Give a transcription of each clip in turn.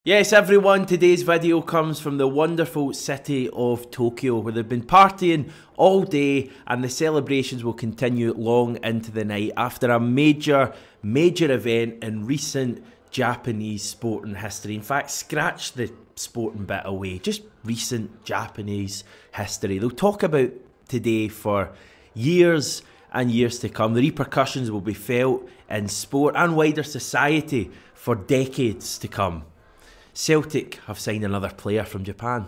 Yes, everyone, today's video comes from the wonderful city of Tokyo, where they've been partying all day and the celebrations will continue long into the night after a major event in recent Japanese sporting history. In fact, scratch the sporting bit away, just recent Japanese history. They'll talk about today for years and years to come. The repercussions will be felt in sport and wider society for decades to come. Celtic have signed another player from Japan.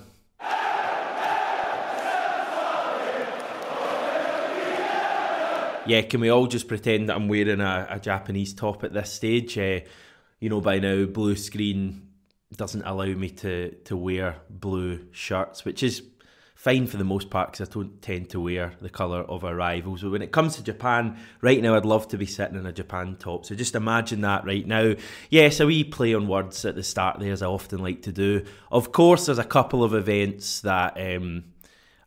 Yeah, can we all just pretend that I'm wearing a Japanese top at this stage? You know, by now, blue screen doesn't allow me to wear blue shirts, which is fine for the most part because I don't tend to wear the colour of our rivals. But when it comes to Japan, right now I'd love to be sitting in a Japan top. So just imagine that right now. Yes, a wee play on words at the start there, as I often like to do. Of course, there's a couple of events that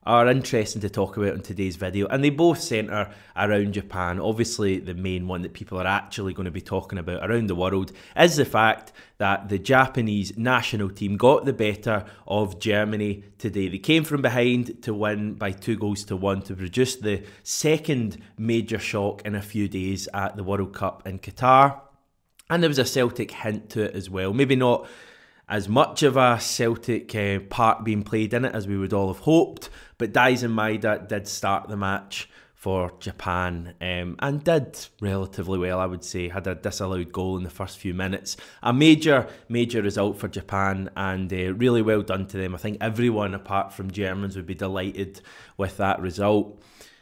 are interesting to talk about in today's video, and they both centre around Japan. Obviously, the main one that people are actually going to be talking about around the world is the fact that the Japanese national team got the better of Germany today. They came from behind to win by 2-1 to produce the second major shock in a few days at the World Cup in Qatar. And there was a Celtic hint to it as well. Maybe not as much of a Celtic part being played in it as we would all have hoped, but Daisen Maeda did start the match for Japan and did relatively well, I would say. Had a disallowed goal in the first few minutes. A major result for Japan, and really well done to them. I think everyone apart from Germans would be delighted with that result.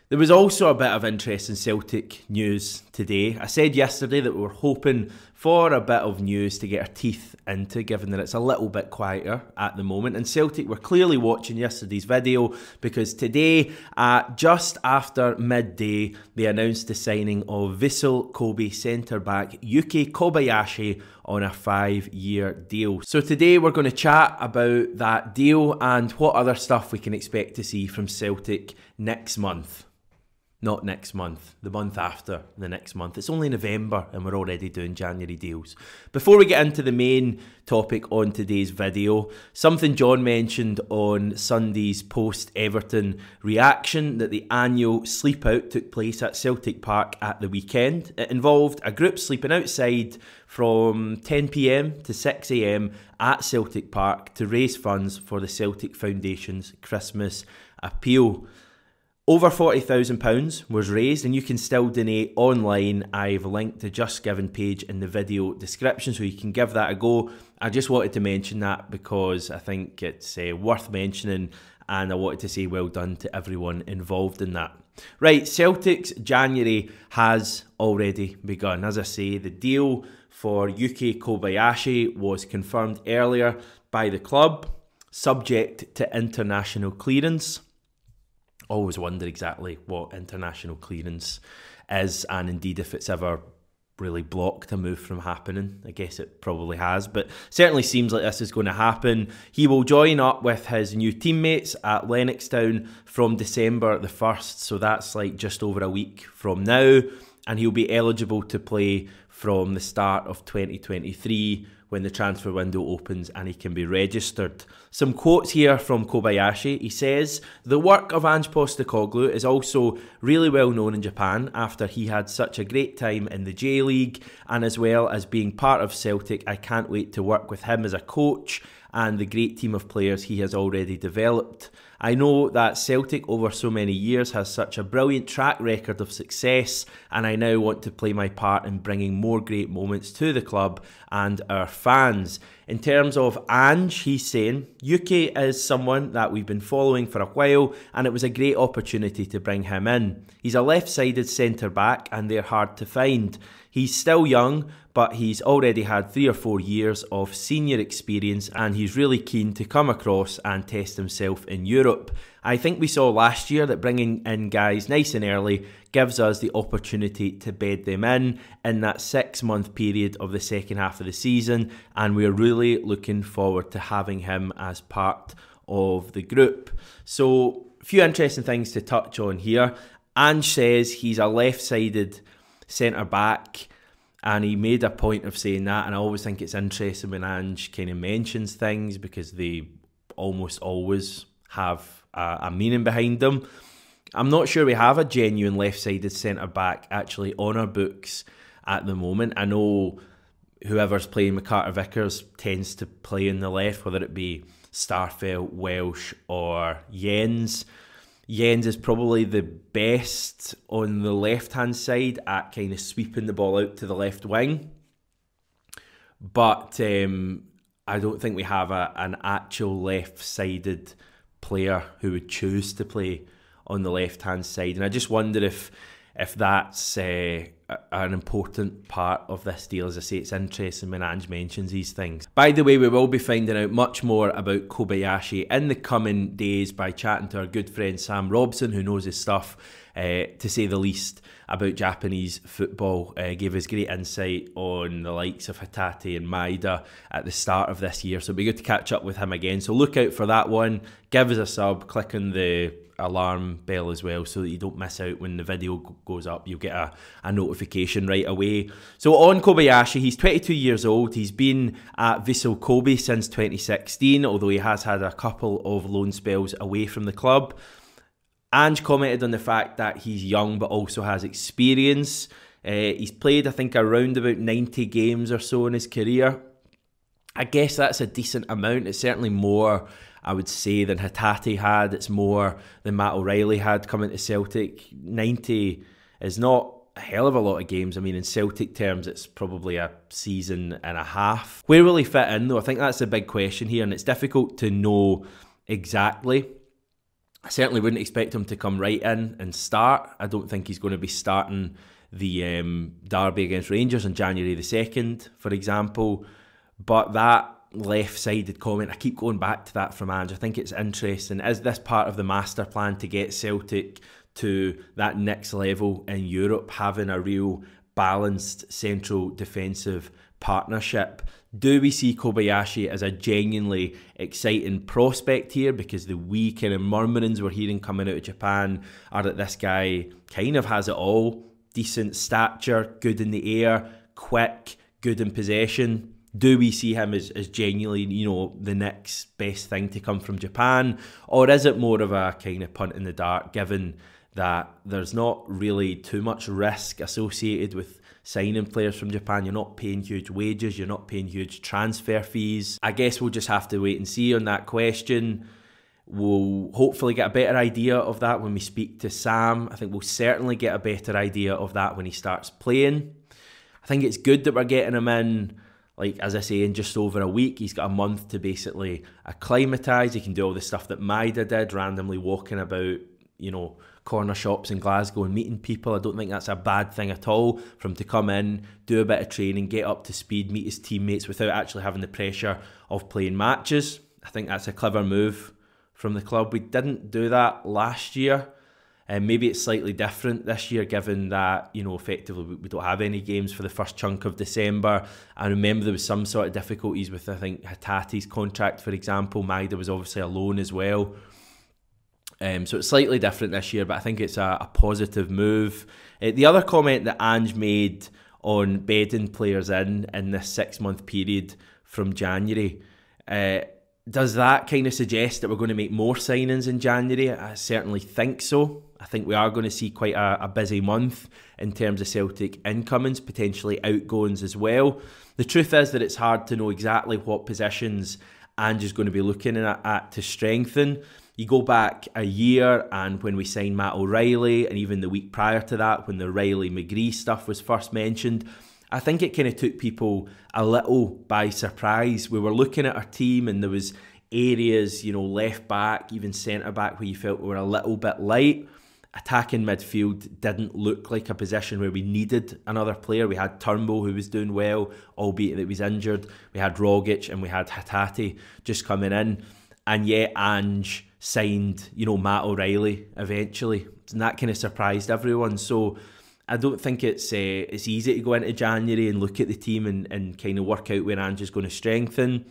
There was also a bit of interesting Celtic news today. I said yesterday that we were hoping for a bit of news to get our teeth into, given that it's a little bit quieter at the moment. And Celtic were clearly watching yesterday's video, because today, just after midday, they announced the signing of Vissel Kobe centre-back Yuki Kobayashi on a 5-year deal. So today we're going to chat about that deal and what other stuff we can expect to see from Celtic next month. Not next month, the month after the next month. It's only November and we're already doing January deals. Before we get into the main topic on today's video, something John mentioned on Sunday's post-Everton reaction, that the annual sleep out took place at Celtic Park at the weekend. It involved a group sleeping outside from 10 PM to 6 AM at Celtic Park to raise funds for the Celtic Foundation's Christmas appeal. Over £40,000 was raised, and you can still donate online. I've linked the Just Giving page in the video description, so you can give that a go. I just wanted to mention that because I think it's worth mentioning, and I wanted to say well done to everyone involved in that. Right, Celtic's January has already begun. As I say, the deal for Yuki Kobayashi was confirmed earlier by the club, subject to international clearance. Always wonder exactly what international clearance is, and indeed if it's ever really blocked a move from happening. I guess it probably has, but certainly seems like this is going to happen. He will join up with his new teammates at Lennoxtown from December the 1st, so that's like just over a week from now, and he'll be eligible to play from the start of 2023 when the transfer window opens and he can be registered. Some quotes here from Kobayashi. He says, "The work of Ange Postecoglou is also really well known in Japan after he had such a great time in the J-League, and as well as being part of Celtic, I can't wait to work with him as a coach and the great team of players he has already developed. I know that Celtic over so many years has such a brilliant track record of success, and I now want to play my part in bringing more great moments to the club and our fans." In terms of Ange, he's saying, "Yuki is someone that we've been following for a while, and it was a great opportunity to bring him in. He's a left-sided centre-back, and they're hard to find. He's still young, but he's already had 3 or 4 years of senior experience, and he's really keen to come across and test himself in Europe. I think we saw last year that bringing in guys nice and early gives us the opportunity to bed them in that 6-month period of the second half of the season, and we're really looking forward to having him as part of the group." So, a few interesting things to touch on here. Ange says he's a left-sided centre-back, And he made a point of saying that, and I always think it's interesting when Ange kind of mentions things because they almost always have a meaning behind them. I'm not sure we have a genuine left-sided centre-back actually on our books at the moment. I know whoever's playing McCarter-Vickers tends to play in the left, whether it be Starfelt, Welsh or Jens. Jens is probably the best on the left-hand side at kind of sweeping the ball out to the left wing. But I don't think we have an actual left-sided player who would choose to play on the left-hand side. And I just wonder if that's an important part of this deal. As I say, it's interesting when Ange mentions these things. By the way, we will be finding out much more about Kobayashi in the coming days by chatting to our good friend Sam Robson, who knows his stuff, to say the least, about Japanese football. Gave us great insight on the likes of Hatate and Maeda at the start of this year. So it'll be good to catch up with him again. So look out for that one. Give us a sub, click on the alarm bell as well so that you don't miss out when the video goes up. You'll get a notification right away. So on Kobayashi, he's 22 years old. He's been at Vissel Kobe since 2016, although he has had a couple of loan spells away from the club. Ange commented on the fact that he's young but also has experience. He's played, I think, around about 90 games or so in his career. I guess that's a decent amount. It's certainly more, I would say, than Hatate had. It's more than Matt O'Reilly had coming to Celtic. 90 is not a hell of a lot of games. I mean, in Celtic terms, it's probably a season and a half. Where will he fit in, though? I think that's the big question here, and it's difficult to know exactly. I certainly wouldn't expect him to come right in and start. I don't think he's going to be starting the derby against Rangers on January the 2nd, for example. But that left-sided comment, I keep going back to that from Ange. I think it's interesting. Is this part of the master plan to get Celtic to that next level in Europe, having a real balanced central defensive partnership? Do we see Kobayashi as a genuinely exciting prospect here? Because the wee kind of murmurings we're hearing coming out of Japan are that this guy kind of has it all. Decent stature, good in the air, quick, good in possession. Do we see him as genuinely, you know, the next best thing to come from Japan? Or is it more of a kind of punt in the dark, given that there's not really too much risk associated with signing players from Japan? You're not paying huge wages, you're not paying huge transfer fees. I guess we'll just have to wait and see on that question. We'll hopefully get a better idea of that when we speak to Sam. I think we'll certainly get a better idea of that when he starts playing. I think it's good that we're getting him in, like, as I say, in just over a week. He's got a month to basically acclimatise. He can do all the stuff that Maeda did, randomly walking about, you know, corner shops in Glasgow and meeting people. I don't think that's a bad thing at all for him to come in, do a bit of training, get up to speed, meet his teammates without actually having the pressure of playing matches. I think that's a clever move from the club. We didn't do that last year, and maybe it's slightly different this year, given that, you know, effectively we don't have any games for the first chunk of December. I remember there was some sort of difficulties with, I think, Hatate's contract, for example. Maeda was obviously a loan as well. So it's slightly different this year, but I think it's a positive move. The other comment that Ange made on bedding players in this 6-month period from January, does that kind of suggest that we're going to make more signings in January? I certainly think so. I think we are going to see quite a busy month in terms of Celtic incomings, potentially outgoings as well. The truth is that it's hard to know exactly what positions Ange is going to be looking at to strengthen. You go back a year, and when we signed Matt O'Reilly, and even the week prior to that, when the Riley-McGree stuff was first mentioned, I think it kind of took people a little by surprise. We were looking at our team, and there was areas, you know, left back, even centre back, where you felt we were a little bit light. Attacking midfield didn't look like a position where we needed another player. We had Turnbull, who was doing well, albeit that he was injured. We had Rogic and we had Hatate just coming in. And yet Ange signed, you know, Matt O'Reilly eventually. And that kind of surprised everyone. So I don't think it's easy to go into January and look at the team and kind of work out where Ange is going to strengthen.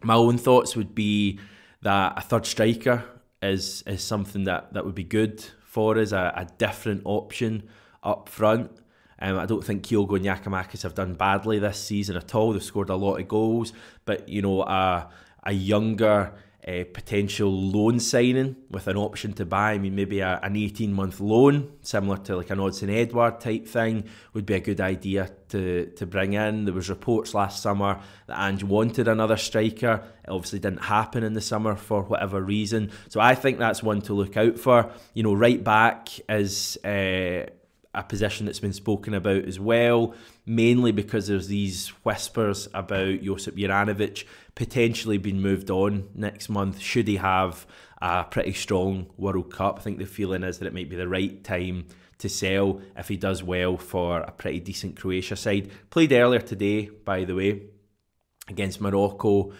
My own thoughts would be that a third striker is something that would be good for us, a different option up front. I don't think Kyogo and Giakoumakis have done badly this season at all. They've scored a lot of goals, but a younger potential loan signing with an option to buy. I mean, maybe an 18-month loan, similar to like an Odsonne Edouard type thing, would be a good idea to bring in. There was reports last summer that Ange wanted another striker. It obviously didn't happen in the summer for whatever reason. So I think that's one to look out for. Right back is a position that's been spoken about as well, mainly because there's these whispers about Josip Juranovic potentially being moved on next month should he have a pretty strong World Cup. I think the feeling is that it might be the right time to sell if he does well for a pretty decent Croatia side. Played earlier today, by the way, against Morocco.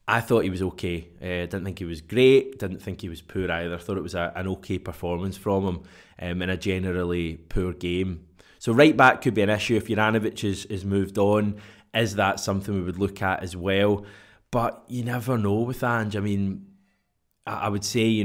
I thought he was okay. Didn't think he was great. Didn't think he was poor either. Thought it was an okay performance from him in a generally poor game. So right back could be an issue if Juranovic is moved on. Is that something we would look at as well? But you never know with Ange. I mean, I would say,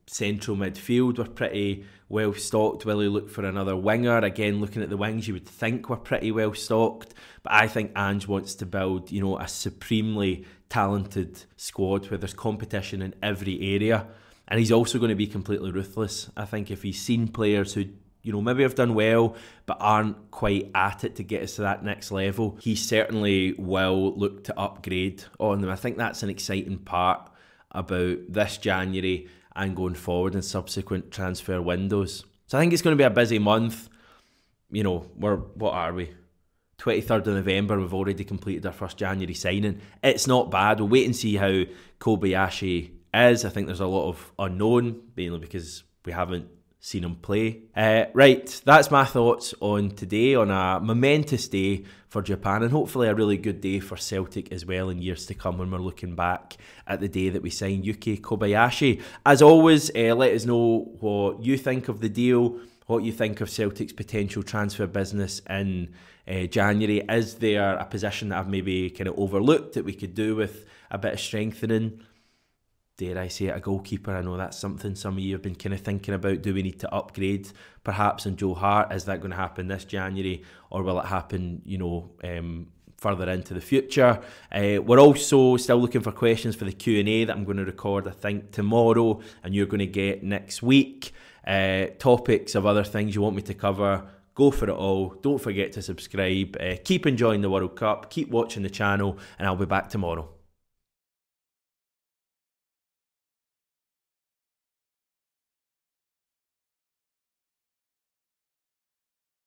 central midfield, we're pretty well stocked. Will he look for another winger? Again, looking at the wings, you would think we're pretty well stocked. But I think Ange wants to build, a supremely talented squad where there's competition in every area. And he's also going to be completely ruthless. I think if he's seen players who, maybe have done well, but aren't quite at it to get us to that next level, he certainly will look to upgrade on them. I think that's an exciting part about this January and going forward in subsequent transfer windows. So I think it's going to be a busy month. What are we? 23rd of November, we've already completed our first January signing. It's not bad. We'll wait and see how Kobayashi is. I think there's a lot of unknown, mainly because we haven't seen him play. Right, that's my thoughts on today, on a momentous day for Japan, and hopefully a really good day for Celtic as well in years to come when we're looking back at the day that we signed Yuki Kobayashi. As always, let us know what you think of the deal, what you think of Celtic's potential transfer business in January. Is there a position that I've maybe kind of overlooked that we could do with a bit of strengthening? Dare I say it, a goalkeeper? I know that's something some of you have been kind of thinking about. Do we need to upgrade perhaps on Joe Hart? Is that going to happen this January, or will it happen, further into the future? We're also still looking for questions for the Q&A that I'm going to record, I think, tomorrow, and you're going to get next week. Topics of other things you want me to cover, go for it all. Don't forget to subscribe. Keep enjoying the World Cup. Keep watching the channel, and I'll be back tomorrow.